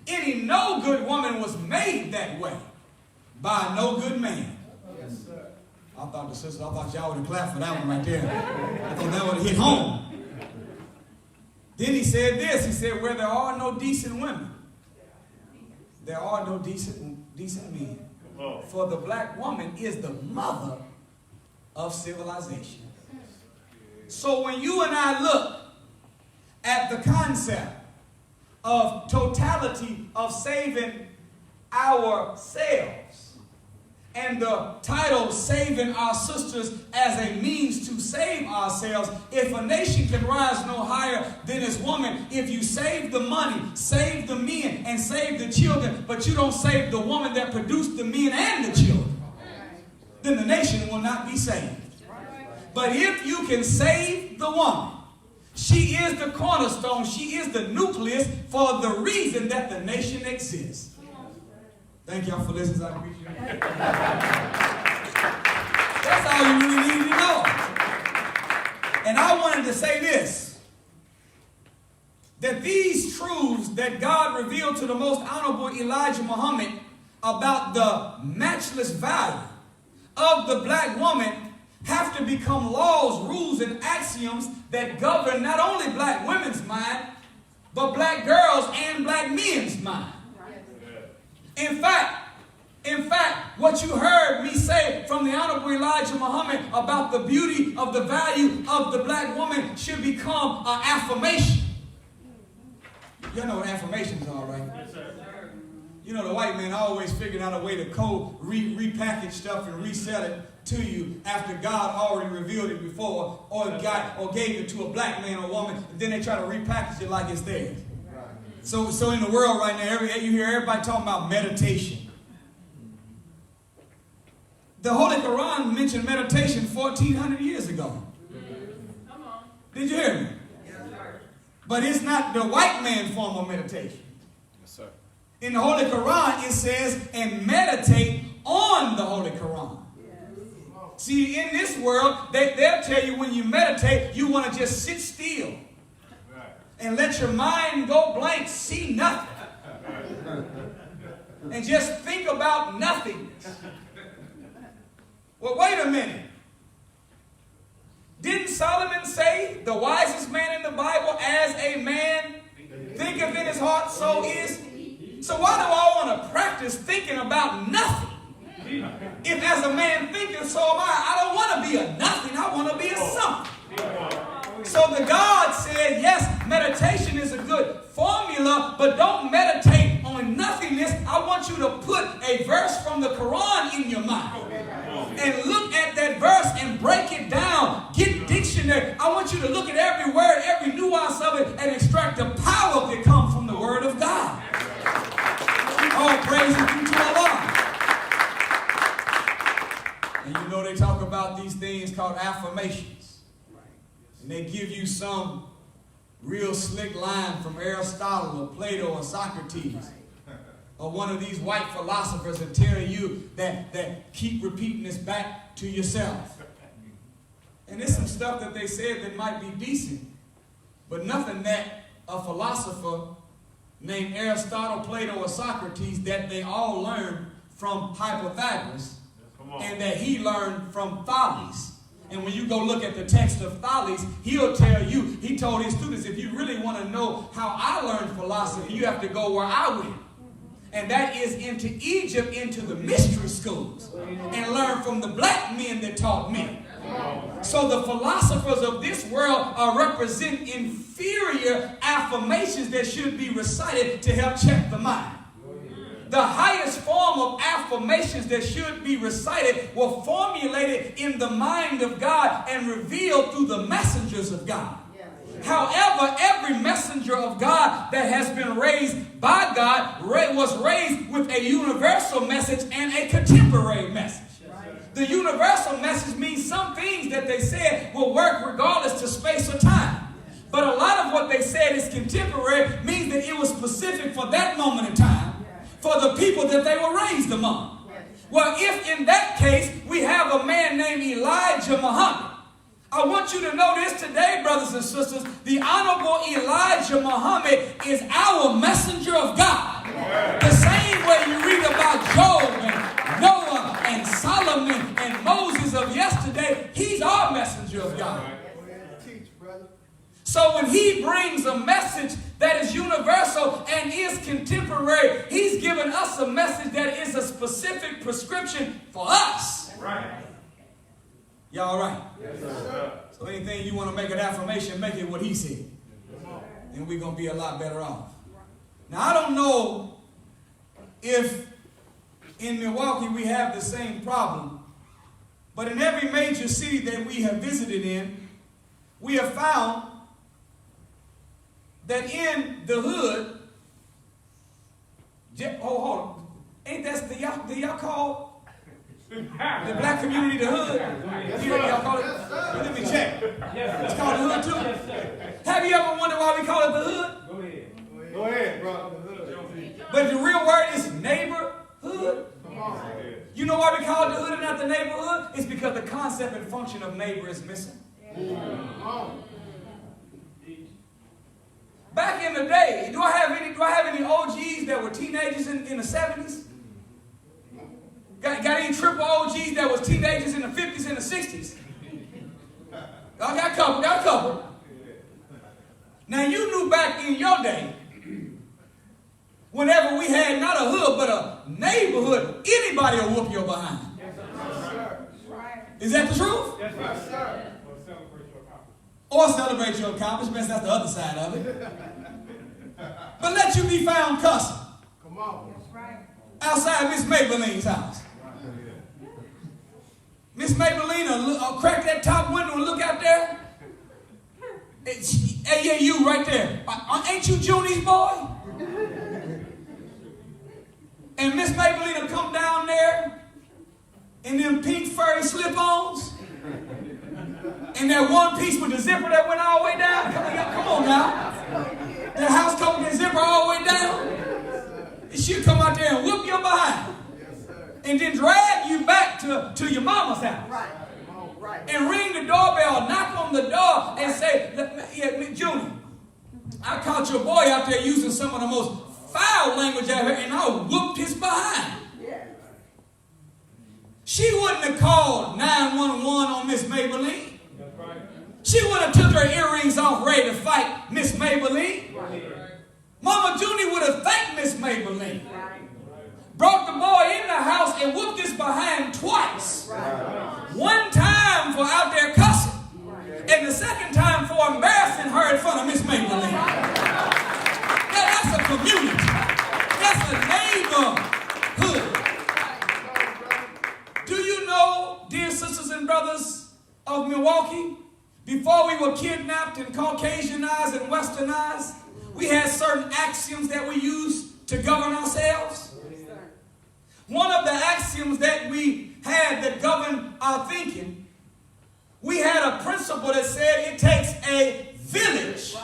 Any no good woman was made that way by a no good man. Yes, sir. I thought y'all would have clapped for that one right there. I thought that would have hit home. Then he said this, he said, where there are no decent women, there are no decent men. For the black woman is the mother of civilization. So when you and I look at the concept of totality of saving ourselves and the title saving our sisters as a means to save ourselves, if a nation can rise no higher than its woman, if you save the money, save the men, and save the children, but you don't save the woman that produced the men and the children, then the nation will not be saved. But if you can save the woman, she is the cornerstone, she is the nucleus for the reason that the nation exists. Thank y'all for listening. I appreciate it. That's all you really need to know. And I wanted to say this, that these truths that God revealed to the most honorable Elijah Muhammad about the matchless value of the black woman have to become laws, rules, and axioms that govern not only black women's mind, but black girls' and black men's mind. In fact, what you heard me say from the Honorable Elijah Muhammad about the beauty of the value of the black woman should become an affirmation. You know what affirmations are, right? Yes, sir. You know, the white man always figured out a way to repackage stuff and resell it to you after God already revealed it before, or gave it to a black man or woman, and then they try to repackage it like it's theirs. So in the world right now, you hear everybody talking about meditation. The Holy Quran mentioned meditation 1,400 years ago. Come on. Did you hear me? Yes, sir. But it's not the white man form of meditation. Yes, sir. In the Holy Quran, it says, and meditate on the Holy Quran. See, in this world, they'll tell you when you meditate, you want to just sit still and let your mind go blank, see nothing. and just think about nothingness. Well, wait a minute. Didn't Solomon say the wisest man in the Bible, as a man thinketh in his heart, so is he? So why do I want to practice thinking about nothing? If as a man thinketh, so am I. I don't want to be a nothing. I want to be a something. So the God said, yes, meditation is a good formula, but don't meditate on nothingness. I want you to put a verse from the Quran in your mind. And look at that verse and break it down. Get dictionary. I want you to look at every word, every nuance of it, and extract the power that comes from the word of God. All praise be to Allah. And you know they talk about these things called affirmations. And they give you some real slick line from Aristotle or Plato or Socrates or one of these white philosophers and tell you that keep repeating this back to yourself. And there's some stuff that they said that might be decent, but nothing that a philosopher named Aristotle, Plato, or Socrates that they all learned from Pythagoras and that he learned from Thales. And when you go look at the text of Thales, he'll tell you, he told his students, if you really want to know how I learned philosophy, you have to go where I went. And that is into Egypt, into the mystery schools, and learn from the black men that taught me. So the philosophers of this world represent inferior affirmations that should be recited to help check the mind. The highest form of affirmations that should be recited were formulated in the mind of God and revealed through the messengers of God. However, every messenger of God that has been raised by God was raised with a universal message and a contemporary message. The universal message means some things that they said will work regardless to space or time. But a lot of what they said is contemporary, means that it was specific for that moment in time, for the people that they were raised among. Well, if in that case we have a man named Elijah Muhammad, I want you to know this today, brothers and sisters. The Honorable Elijah Muhammad is our messenger of God. The same way you read about Job and Noah and Solomon and Moses of yesterday, he's our messenger of God. So when he brings a message that is universal and is contemporary, he's given us a message that is a specific prescription for us. Right. Y'all all right? Yes, sir. So anything you want to make an affirmation, make it what he said. And we're going to be a lot better off. Now, I don't know if in Milwaukee we have the same problem, but in every major city that we have visited in, we have found that in the hood, hold on, ain't that the y'all call the black community the hood? Y'all call it? Let me check. It's called the hood too. Have you ever wondered why we call it the hood? Go ahead, bro. But the real word is neighborhood. You know why we call it the hood and not the neighborhood? It's because the concept and function of neighbor is missing. Back in the day, do I have any OGs that were teenagers in the 70s? Got any triple OGs that was teenagers in the 50s and the 60s? I got a couple. Now you knew back in your day, whenever we had not a hood but a neighborhood, anybody will whoop your behind. Is that the truth? Yes, sir. Or celebrate your accomplishments, that's the other side of it. But let you be found cussing. Come on. Outside Miss Maybelline's house. Miss Maybelline will crack that top window and look out there. Hey, yeah, you right there. Ain't you Junie's boy? And Miss Maybelline will come down there in them pink furry slip-ons and that one piece with the zipper that went all the way down. Come on now. That house coat with the zipper all the way down. And she'll come out there and whoop your behind. And then drag you back to your mama's house. Right. And ring the doorbell, knock on the door, and say, yeah, Junie, I caught your boy out there using some of the most foul language at her, and I whooped his behind. She wouldn't have called 911 on Miss Maybelline. She wouldn't have took her earrings off ready to fight Miss Maybelline. Mama Junie would have thanked Miss Maybelline. Brought the boy in the house and whooped his behind twice. One time for out there cussing, and the second time for embarrassing her in front of Miss Maybelline. That's a community. That's a neighborhood. Do you know, dear sisters and brothers of Milwaukee, before we were kidnapped and Caucasianized and Westernized, we had certain axioms that we used to govern ourselves? One of the axioms that we had that governed our thinking, we had a principle that said it takes a village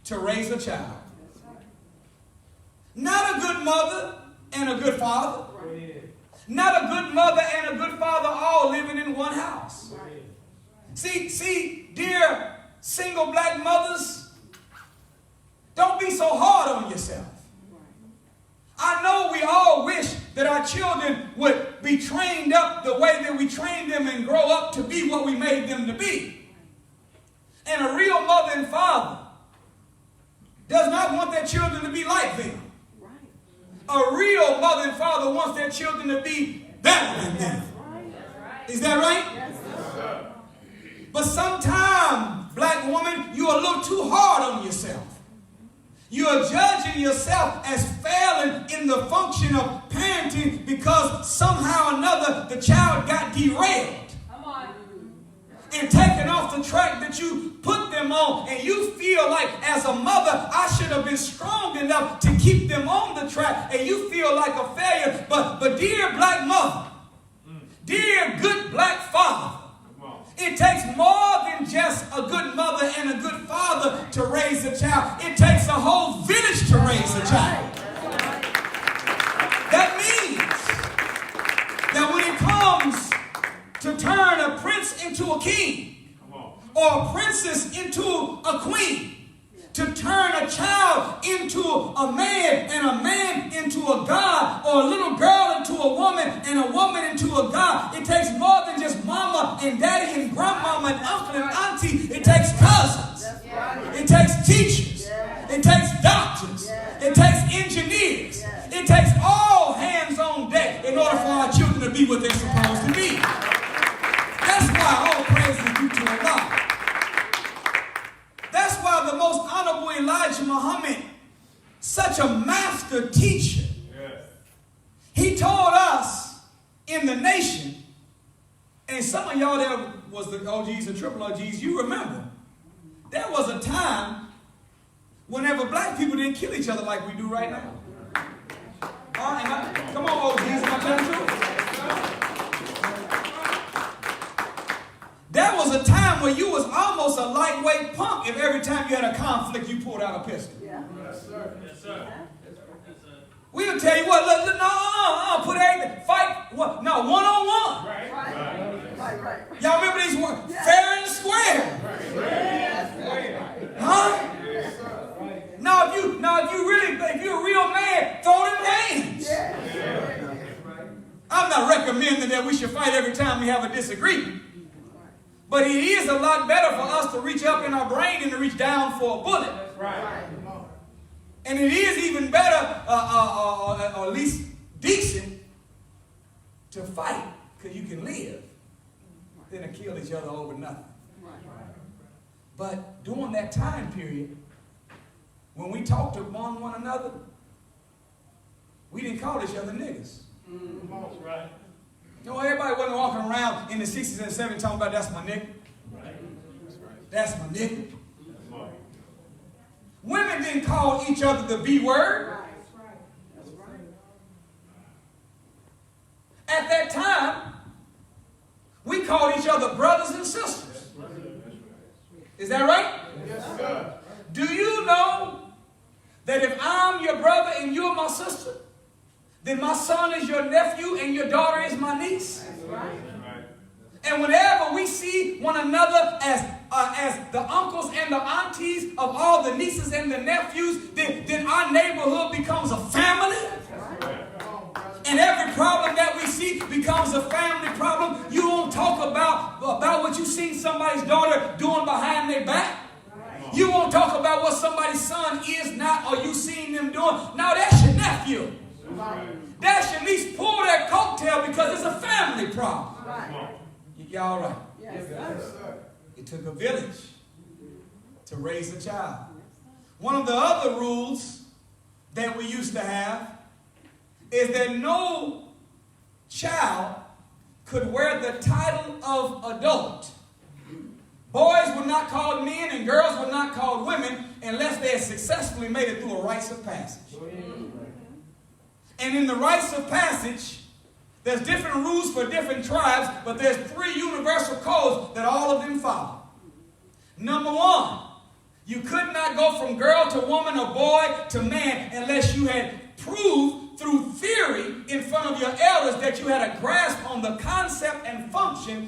to raise a child. Not a good mother and a good father. Not a good mother and a good father all living in one house. See, dear single black mothers, don't be so hard on yourself. I know we all wish that our children would be trained up the way that we trained them and grow up to be what we made them to be. And a real mother and father does not want their children to be like them. A real mother and father wants their children to be better than them. Is that right? But sometimes, black woman, you're a little too hard on yourself. You are judging yourself as failing in the function of parenting because somehow or another the child got derailed and taken off the track that you put them on, and you feel like as a mother I should have been strong enough to keep them on the track, and you feel like a failure. But dear black mother, dear good black father, it takes more than just a good mother and a good father to raise a child. It takes a whole village to raise a child. That means that when it comes to turn a prince into a king or a princess into a queen, to turn a child into a man and a man into a god, or a little girl into a woman and a woman into a god, it takes more than just mama and daddy and grandmama and uncle and auntie. It takes cousins. It takes teachers. It takes doctors. It takes engineers. It takes all hands on deck in order for our children to be what they're supposed to be. That's why all praise is due to Allah. That's why the most honorable Elijah Muhammad, such a master teacher, he told us in the nation, and some of y'all that was the OGs and triple OGs, you remember, there was a time whenever black people didn't kill each other like we do right now. Come on, OGs, am I telling the truth? There was a time where you was almost a lightweight punk if every time you had a conflict you pulled out a pistol. Yes, sir. Yes, sir. We'll tell you what, put everything, fight, what? No, one-on-one. Right. Y'all remember these words? Fair and square. Huh? Now if you're a real man, throw them hands. I'm not recommending that we should fight every time we have a disagreement. But it is a lot better for us to reach up in our brain than to reach down for a bullet. Right. And it is even better, or at least decent, to fight because you can live than to kill each other over nothing. But during that time period, when we talked among one another, we didn't call each other niggas. Right. You know, everybody wasn't walking around in the 60s and 70s talking about that's my nigga. That's my nigga. Women didn't call each other the B word. At that time, we called each other brothers and sisters. Is that right? Yes, sir. Do you know that if I'm your brother and you're my sister, then my son is your nephew and your daughter is my niece? And whenever we see one another as as the uncles and the aunties of all the nieces and the nephews, then our neighborhood becomes a family. And every problem that we see becomes a family problem. You won't talk about what you seen somebody's daughter doing behind their back. You won't talk about what somebody's son is not or you seen them doing. No, that's your nephew. That should at least pull their coattail because it's a family problem. Y'all right? Yes, sir. It took a village to raise a child. One of the other rules that we used to have is that no child could wear the title of adult. Boys were not called men and girls were not called women unless they had successfully made it through a rites of passage. And in the rites of passage, there's different rules for different tribes, but there's 3 universal codes that all of them follow. Number 1, you could not go from girl to woman or boy to man unless you had proved through theory in front of your elders that you had a grasp on the concept and function